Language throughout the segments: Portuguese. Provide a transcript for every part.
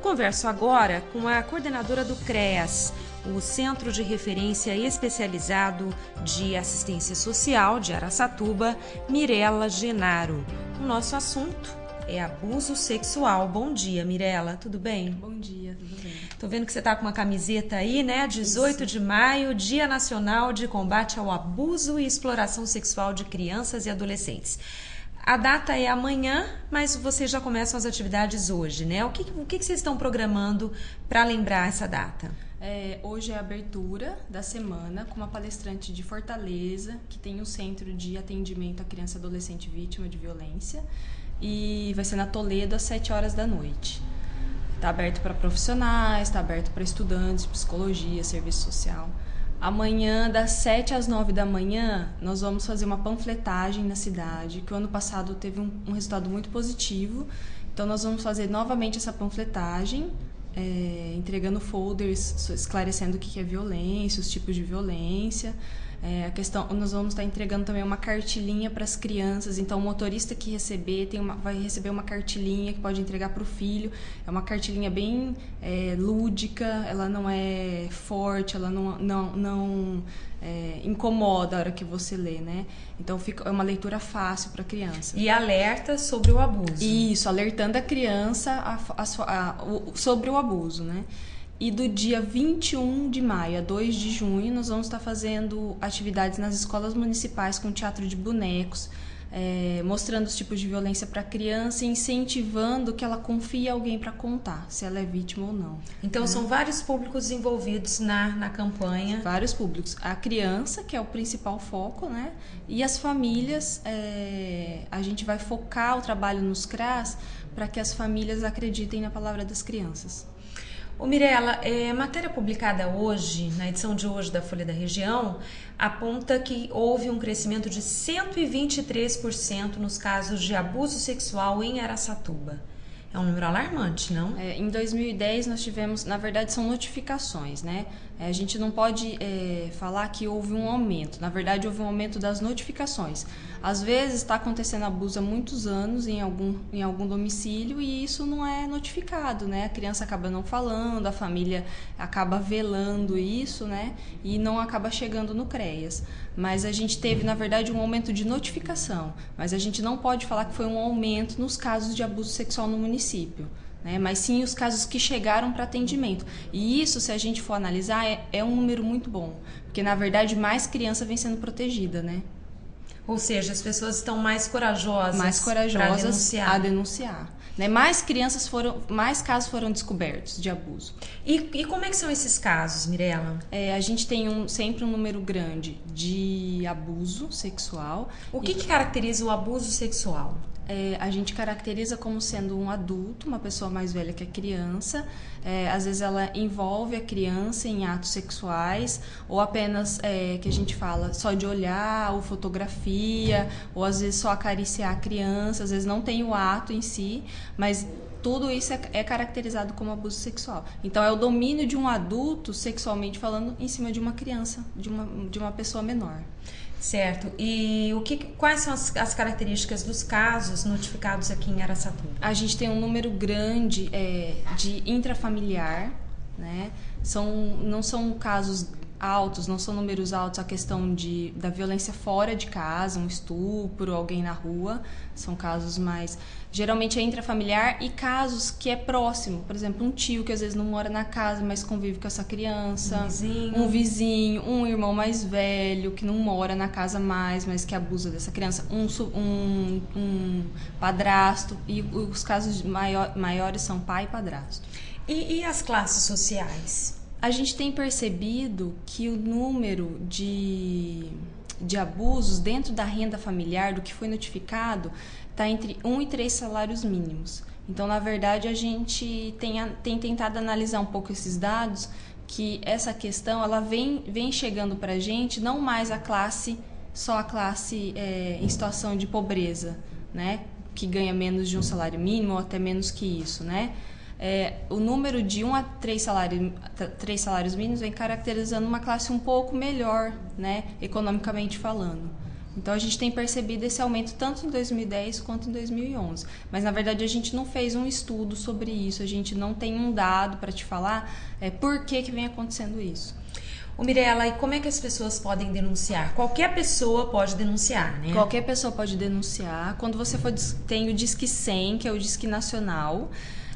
converso agora com a coordenadora do CREAS, o Centro de Referência Especializado de Assistência Social de Araçatuba, Mirela Genaro. O nosso assunto é abuso sexual. Bom dia, Mirela, tudo bem? Bom dia, tudo bem. Tô vendo que você tá com uma camiseta aí, né? 18 de maio, Dia Nacional de Combate ao Abuso e Exploração Sexual de Crianças e Adolescentes. A data é amanhã, mas vocês já começam as atividades hoje, né? O que vocês estão programando para lembrar essa data? Hoje é a abertura da semana com uma palestrante de Fortaleza, que tem um centro de atendimento à criança e adolescente vítima de violência, e vai ser na Toledo às 7 horas da noite. Está aberto para profissionais, está aberto para estudantes, psicologia, serviço social. Amanhã, das 7 às 9 da manhã, nós vamos fazer uma panfletagem na cidade, que o ano passado teve um resultado muito positivo. Então, nós vamos fazer novamente essa panfletagem, entregando folders, esclarecendo o que é violência, os tipos de violência. Nós vamos estar entregando também uma cartilinha para as crianças. Então, o motorista que receber vai receber uma cartilinha que pode entregar para o filho. É uma cartilinha bem lúdica, ela não é forte, ela não incomoda a hora que você lê, né? Então, é uma leitura fácil para a criança. E alerta sobre o abuso. Isso, alertando a criança sobre o abuso, né? E do dia 21 de maio a 2 de junho, nós vamos estar fazendo atividades nas escolas municipais com teatro de bonecos, mostrando os tipos de violência para a criança e incentivando que ela confie em alguém para contar, se ela é vítima ou não. Então, são vários públicos envolvidos na campanha. Vários públicos. A criança, que é o principal foco, né? E as famílias, a gente vai focar o trabalho nos CRAS para que as famílias acreditem na palavra das crianças. Ô Mirela, matéria publicada hoje, na edição de hoje da Folha da Região, aponta que houve um crescimento de 123% nos casos de abuso sexual em Araçatuba. É um número alarmante, não? Em 2010 nós tivemos, na verdade são notificações, né? A gente não pode falar que houve um aumento, na verdade houve um aumento das notificações. Às vezes está acontecendo abuso há muitos anos em algum domicílio e isso não é notificado, né? A criança acaba não falando, a família acaba velando isso, né? E não acaba chegando no CREAS. Mas a gente teve, na verdade, um aumento de notificação, mas a gente não pode falar que foi um aumento nos casos de abuso sexual no município, né? Mas sim os casos que chegaram para atendimento. E isso, se a gente for analisar, é um número muito bom, porque, na verdade, mais criança vem sendo protegida, né? Ou seja, as pessoas estão mais corajosas a denunciar. Né? Mais casos foram descobertos de abuso. E como é que são esses casos, Mirela? A gente tem sempre um número grande de abuso sexual. O que caracteriza o abuso sexual? A gente caracteriza como sendo um adulto, uma pessoa mais velha que a criança. Às vezes ela envolve a criança em atos sexuais, ou apenas, que a gente fala, só de olhar, ou fotografia, ou às vezes só acariciar a criança, às vezes não tem o ato em si, mas tudo isso é caracterizado como abuso sexual. Então é o domínio de um adulto, sexualmente falando, em cima de uma criança, de uma pessoa menor. Certo. E quais são as características dos casos notificados aqui em Araçatuba? A gente tem um número grande de intrafamiliar, né? Não são casos altos, não são números altos a questão da violência fora de casa, um estupro, alguém na rua. São casos mais... Geralmente é intrafamiliar e casos que é próximo. Por exemplo, um tio que às vezes não mora na casa, mas convive com essa criança. Um vizinho, um irmão mais velho que não mora na casa mais, mas que abusa dessa criança. Um padrasto. E os casos maiores são pai e padrasto. E as classes sociais? A gente tem percebido que o número de abusos dentro da renda familiar, do que foi notificado, está entre 1 e 3 salários mínimos. Então, na verdade, a gente tem tentado analisar um pouco esses dados, que essa questão ela vem chegando para a gente, não mais só a classe em situação de pobreza, né? Que ganha menos de um salário mínimo ou até menos que isso, né? O número de 1 a 3 salários mínimos vem caracterizando uma classe um pouco melhor, né, economicamente falando. Então a gente tem percebido esse aumento tanto em 2010 quanto em 2011. Mas na verdade a gente não fez um estudo sobre isso, a gente não tem um dado para te falar por que vem acontecendo isso. Ô Mirela, e como é que as pessoas podem denunciar? Qualquer pessoa pode denunciar, né? Qualquer pessoa pode denunciar. Quando você tem o Disque 100, que é o Disque Nacional,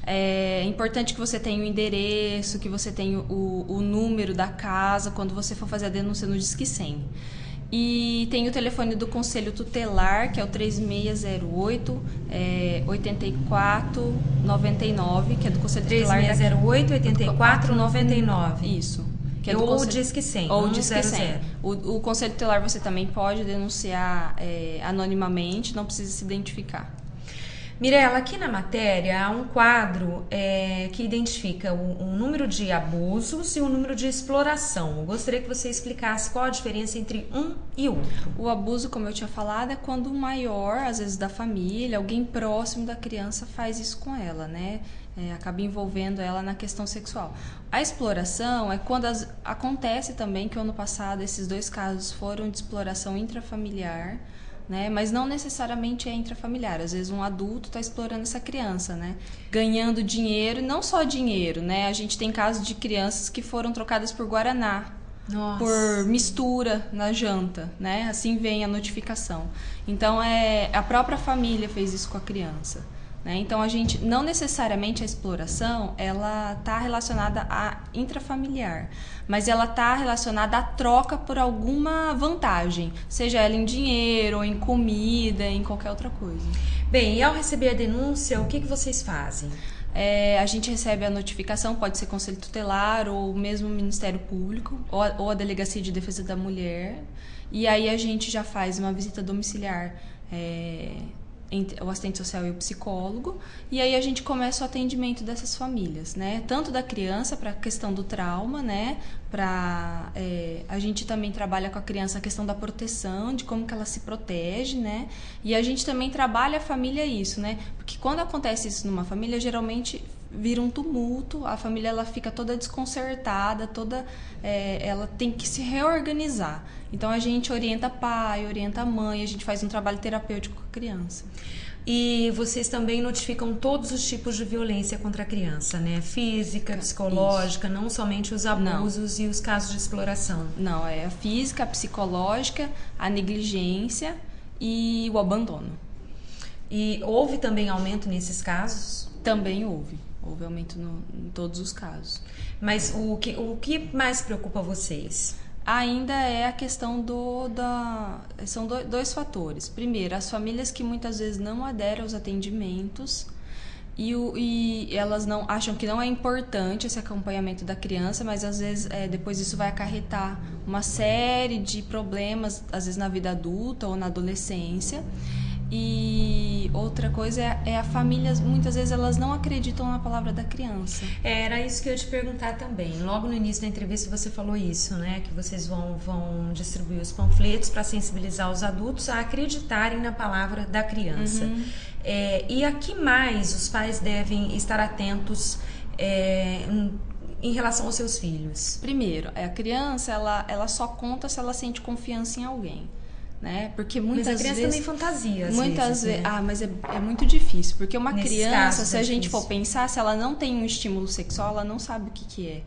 é importante que você tenha o endereço, que você tenha o número da casa, quando você for fazer a denúncia no Disque 100. E tem o telefone do Conselho Tutelar, que é o 3608 8499, que é do Conselho Tutelar. 3608 8499. Isso. Que é ou o Disque 100. Ou o Disque 100. O Conselho Tutelar você também pode denunciar anonimamente, não precisa se identificar. Mirela, aqui na matéria há um quadro que identifica o número de abusos e o número de exploração. Eu gostaria que você explicasse qual a diferença entre um e outro. O abuso, como eu tinha falado, é quando um maior, às vezes da família, alguém próximo da criança faz isso com ela, né? Acaba envolvendo ela na questão sexual. A exploração é quando acontece também que ano passado esses 2 casos foram de exploração intrafamiliar, né? Mas não necessariamente é intrafamiliar. Às vezes um adulto está explorando essa criança, né? Ganhando dinheiro, não só dinheiro, né? A gente tem casos de crianças que foram trocadas por guaraná. Nossa. Por mistura na janta, né? Assim vem a notificação. Então a própria família fez isso com a criança. Então, a gente, não necessariamente a exploração, ela está relacionada a intrafamiliar, mas ela está relacionada à troca por alguma vantagem, seja ela em dinheiro, ou em comida, em qualquer outra coisa. Bem, e ao receber a denúncia, o que vocês fazem? A gente recebe a notificação, pode ser Conselho Tutelar, ou mesmo o Ministério Público, ou a Delegacia de Defesa da Mulher, e aí a gente já faz uma visita domiciliar, entre o assistente social e o psicólogo, e aí a gente começa o atendimento dessas famílias, né? Tanto da criança para a questão do trauma, né? A gente também trabalha com a criança a questão da proteção, de como que ela se protege, né? E a gente também trabalha a família isso, né? Porque quando acontece isso numa família, geralmente vira um tumulto, a família ela fica toda desconcertada, ela tem que se reorganizar. Então a gente orienta pai, orienta mãe, a gente faz um trabalho terapêutico com a criança. E vocês também notificam todos os tipos de violência contra a criança, né? Física, psicológica, isso. Não somente os abusos e os casos de exploração. Não, é a física, a psicológica, a negligência e o abandono. E houve também aumento nesses casos? Também houve. Houve aumento em todos os casos. Mas o que mais preocupa vocês? Ainda é a questão são 2 fatores. Primeiro, as famílias que muitas vezes não aderem aos atendimentos e elas não acham que não é importante esse acompanhamento da criança, mas às vezes depois isso vai acarretar uma série de problemas, às vezes na vida adulta ou na adolescência. E outra coisa é a família, muitas vezes elas não acreditam na palavra da criança. Era isso que eu ia te perguntar também. Logo no início da entrevista você falou isso, né? Que vocês vão distribuir os panfletos para sensibilizar os adultos a acreditarem na palavra da criança. Uhum. E a que mais os pais devem estar atentos em relação aos seus filhos? Primeiro, a criança ela só conta se ela sente confiança em alguém. Né? Porque muitas mas a criança vezes, também fantasia muitas vezes, né? Mas é muito difícil, porque uma Nesses criança, casos, se a gente for pensar, se ela não tem um estímulo sexual, ela não sabe o que é,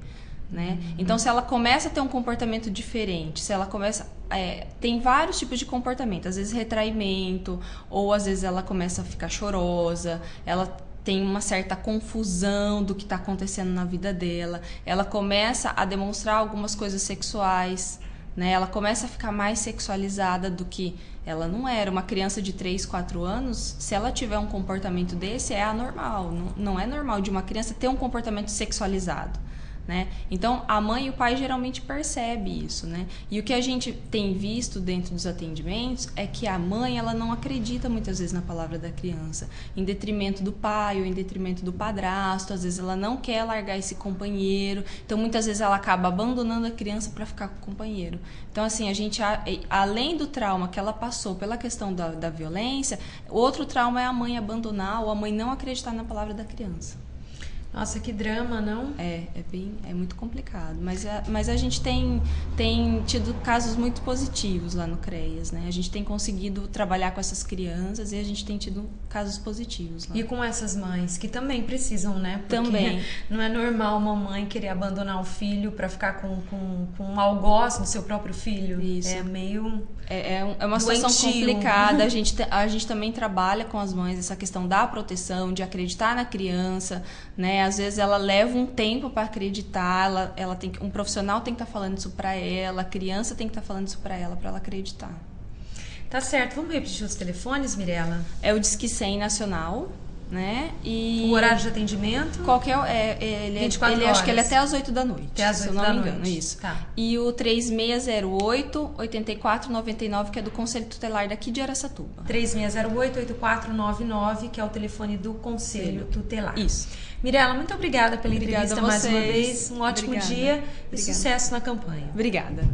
né? Então, se ela começa a ter um comportamento diferente, se ela começa... tem vários tipos de comportamento, às vezes retraimento, ou às vezes ela começa a ficar chorosa, ela tem uma certa confusão do que está acontecendo na vida dela, ela começa a demonstrar algumas coisas sexuais, né? Ela começa a ficar mais sexualizada do que ela não era. Uma criança de 3, 4 anos, se ela tiver um comportamento desse, é anormal. Não é normal de uma criança ter um comportamento sexualizado, né? Então, a mãe e o pai geralmente percebem isso, né? E o que a gente tem visto dentro dos atendimentos é que a mãe, ela não acredita muitas vezes na palavra da criança, em detrimento do pai ou em detrimento do padrasto. Às vezes ela não quer largar esse companheiro, então muitas vezes ela acaba abandonando a criança para ficar com o companheiro. Então, assim, a gente, além do trauma que ela passou pela questão da violência, outro trauma é a mãe abandonar ou a mãe não acreditar na palavra da criança. Nossa, que drama, não? É muito complicado. Mas a gente tem tido casos muito positivos lá no CREAS, né? A gente tem conseguido trabalhar com essas crianças e a gente tem tido casos positivos lá. E com essas mães que também precisam, né? Porque também. Não é normal uma mãe querer abandonar o filho para ficar com um algoz no seu próprio filho. Isso. É meio... É uma situação complicada. A gente também trabalha com as mães essa questão da proteção, de acreditar na criança, né? Às vezes ela leva um tempo para acreditar, um profissional tem que estar falando isso para ela, a criança tem que estar falando isso para ela acreditar. Tá certo. Vamos repetir os telefones, Mirela? É o Disque 100 Nacional, né? E o horário de atendimento? Acho que ele é até às 8 da noite. Até às 8 se eu não da me engano, noite. isso. Tá. E o 3608-8499, que é do Conselho Tutelar daqui de Araçatuba. 3608-8499, que é o telefone do Conselho Tutelar. Isso. Mirela, muito obrigada pela entrevista mais uma vez. Um ótimo dia e Obrigada. sucesso na campanha. Obrigada.